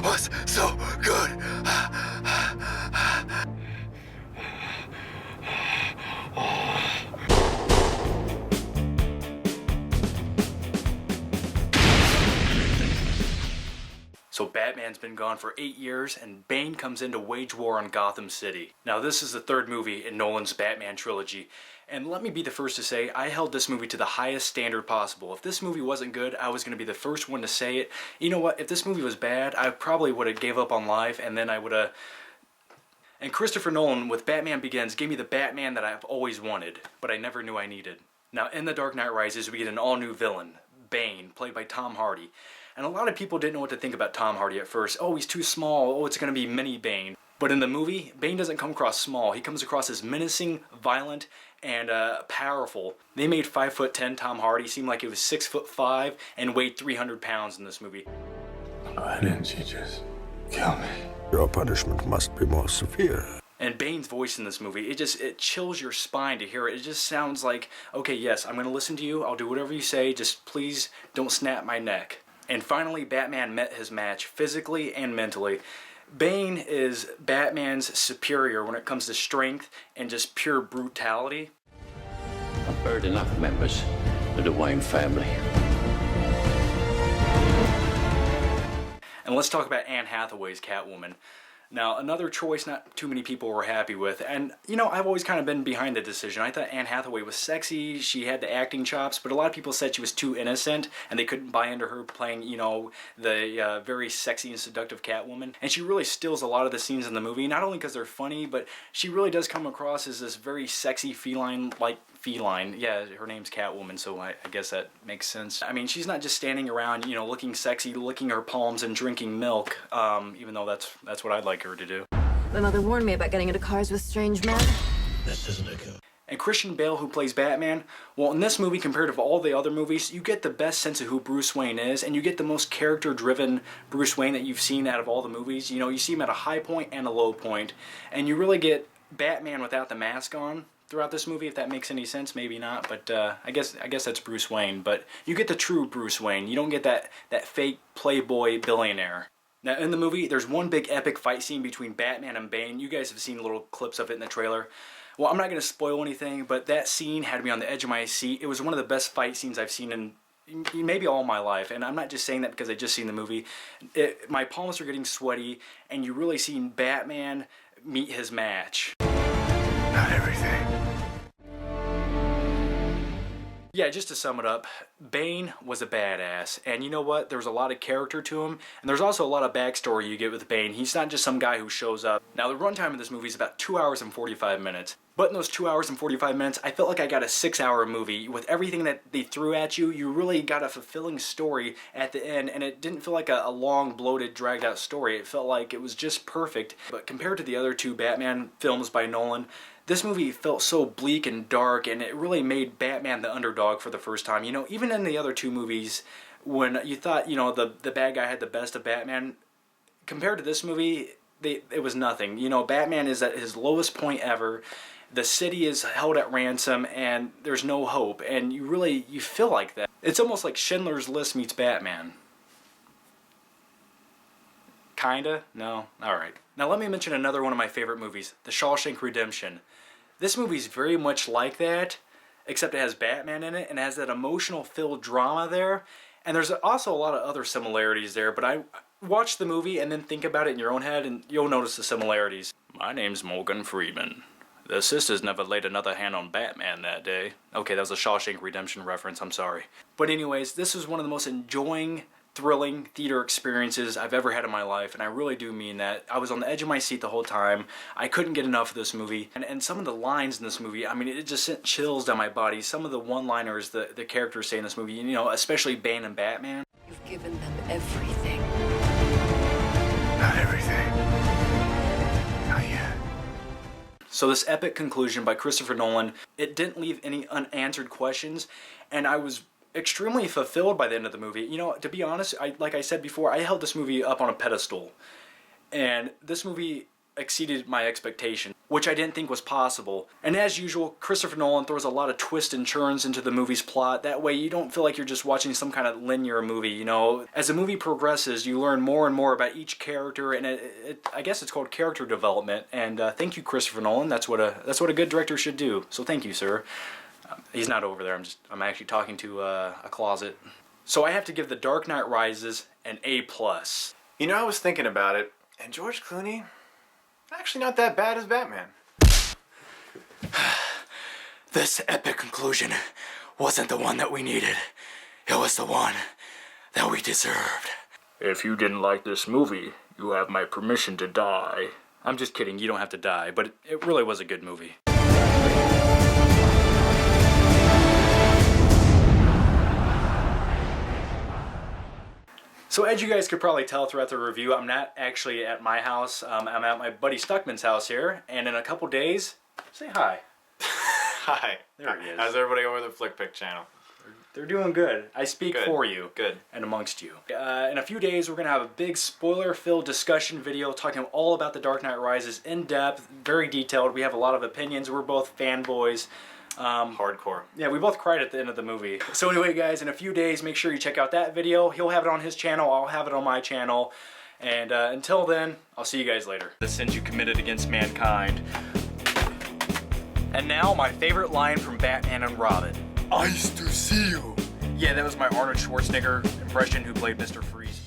was so good. So Batman's been gone for 8 years, and Bane comes in to wage war on Gotham City. Now this is the third movie in Nolan's Batman trilogy, and let me be the first to say, I held this movie to the highest standard possible. If this movie wasn't good, I was going to be the first one to say it. You know what, if this movie was bad, I probably would have gave up on life, and then I would have... And Christopher Nolan, with Batman Begins, gave me the Batman that I've always wanted, but I never knew I needed. Now in The Dark Knight Rises, we get an all-new villain, Bane, played by Tom Hardy. And a lot of people didn't know what to think about Tom Hardy at first. Oh, he's too small. Oh, it's going to be mini Bane. But in the movie, Bane doesn't come across small. He comes across as menacing, violent, and powerful. They made 5'10" Tom Hardy seem like he was 6'5" and weighed 300 pounds in this movie. Why didn't you just kill me? Your punishment must be more severe. And Bane's voice in this movie, it chills your spine to hear it. It just sounds like, okay, yes, I'm going to listen to you. I'll do whatever you say. Just please don't snap my neck. And finally, Batman met his match physically and mentally. Bane is Batman's superior when it comes to strength and just pure brutality. I've buried enough members of the Wayne family. And let's talk about Anne Hathaway's Catwoman. Now, another choice not too many people were happy with, and you know, I've always kind of been behind the decision. I thought Anne Hathaway was sexy, she had the acting chops, but a lot of people said she was too innocent, and they couldn't buy into her playing, you know, the very sexy and seductive Catwoman. And she really steals a lot of the scenes in the movie, not only because they're funny, but she really does come across as this very sexy feline-like feline. Yeah, her name's Catwoman, so I guess that makes sense. I mean, she's not just standing around, you know, looking sexy, licking her palms and drinking milk, even though that's what I'd like her to do. My mother warned me about getting into cars with strange men. This isn't a good. And Christian Bale, who plays Batman, well, in this movie, compared to all the other movies, you get the best sense of who Bruce Wayne is, and you get the most character-driven Bruce Wayne that you've seen out of all the movies. You know, you see him at a high point and a low point, and you really get Batman without the mask on throughout this movie, if that makes any sense. Maybe not, but I guess that's Bruce Wayne. But you get the true Bruce Wayne. You don't get that fake playboy billionaire. Now, in the movie, there's one big epic fight scene between Batman and Bane. You guys have seen little clips of it in the trailer. Well, I'm not going to spoil anything, but that scene had me on the edge of my seat. It was one of the best fight scenes I've seen in maybe all my life, and I'm not just saying that because I just seen the movie. My palms are getting sweaty, and you really seen Batman meet his match. Not everything. Yeah, just to sum it up, Bane was a badass, and you know what? There's a lot of character to him, and there's also a lot of backstory you get with Bane. He's not just some guy who shows up. Now, the runtime of this movie is about 2 hours and 45 minutes. But in those 2 hours and 45 minutes, I felt like I got a 6-hour movie. With everything that they threw at you, you really got a fulfilling story at the end, and it didn't feel like a long, bloated, dragged out story. It felt like it was just perfect. But compared to the other two Batman films by Nolan, this movie felt so bleak and dark, and it really made Batman the underdog for the first time. You know, even in the other two movies, when you thought, you know, the bad guy had the best of Batman, compared to this movie, it was nothing. You know, Batman is at his lowest point ever. The city is held at ransom, and there's no hope, and you feel like that. It's almost like Schindler's List meets Batman. Kinda? No? Alright. Now let me mention another one of my favorite movies, The Shawshank Redemption. This movie's very much like that, except it has Batman in it, and it has that emotional-filled drama there, and there's also a lot of other similarities there, but I watch the movie and then think about it in your own head, and you'll notice the similarities. My name's Morgan Freeman. The sisters never laid another hand on Batman that day. Okay, that was a Shawshank Redemption reference, I'm sorry. But anyways, this was one of the most enjoying, thrilling theater experiences I've ever had in my life, and I really do mean that. I was on the edge of my seat the whole time. I couldn't get enough of this movie. And some of the lines in this movie, I mean, it just sent chills down my body. Some of the one-liners the characters say in this movie, you know, especially Bane and Batman. You've given them everything. Not everything. Not yet. So this epic conclusion by Christopher Nolan, it didn't leave any unanswered questions, and I was extremely fulfilled by the end of the movie. You know, to be honest, like I said before, I held this movie up on a pedestal, and this movie exceeded my expectation. which I didn't think was possible. And as usual, Christopher Nolan throws a lot of twists and turns into the movie's plot. That way you don't feel like you're just watching some kind of linear movie, you know. As the movie progresses, you learn more and more about each character, and I guess it's called character development. And thank you, Christopher Nolan. That's what a good director should do. So thank you, sir. He's not over there. I'm actually talking to a closet. So I have to give The Dark Knight Rises an A+. You know, I was thinking about it, and George Clooney, actually not that bad as Batman. This epic conclusion wasn't the one that we needed. It was the one that we deserved. If you didn't like this movie, you have my permission to die. I'm just kidding, you don't have to die, but it really was a good movie. So as you guys could probably tell throughout the review, I'm not actually at my house. I'm at my buddy Stuckman's house here, and in a couple days, say hi. Hi. There he is. How's everybody over the Flick Pick channel? They're doing good. I speak Good. for you. Good. And amongst you. In a few days, we're going to have a big spoiler-filled discussion video talking all about The Dark Knight Rises in depth, very detailed. We have a lot of opinions. We're both fanboys. Hardcore. Yeah, we both cried at the end of the movie. So anyway, guys, in a few days, make sure you check out that video. He'll have it on his channel. I'll have it on my channel. And until then, I'll see you guys later. The sins you committed against mankind. And now, my favorite line from Batman and Robin. I used to see you. Yeah, that was my Arnold Schwarzenegger impression who played Mr. Freeze.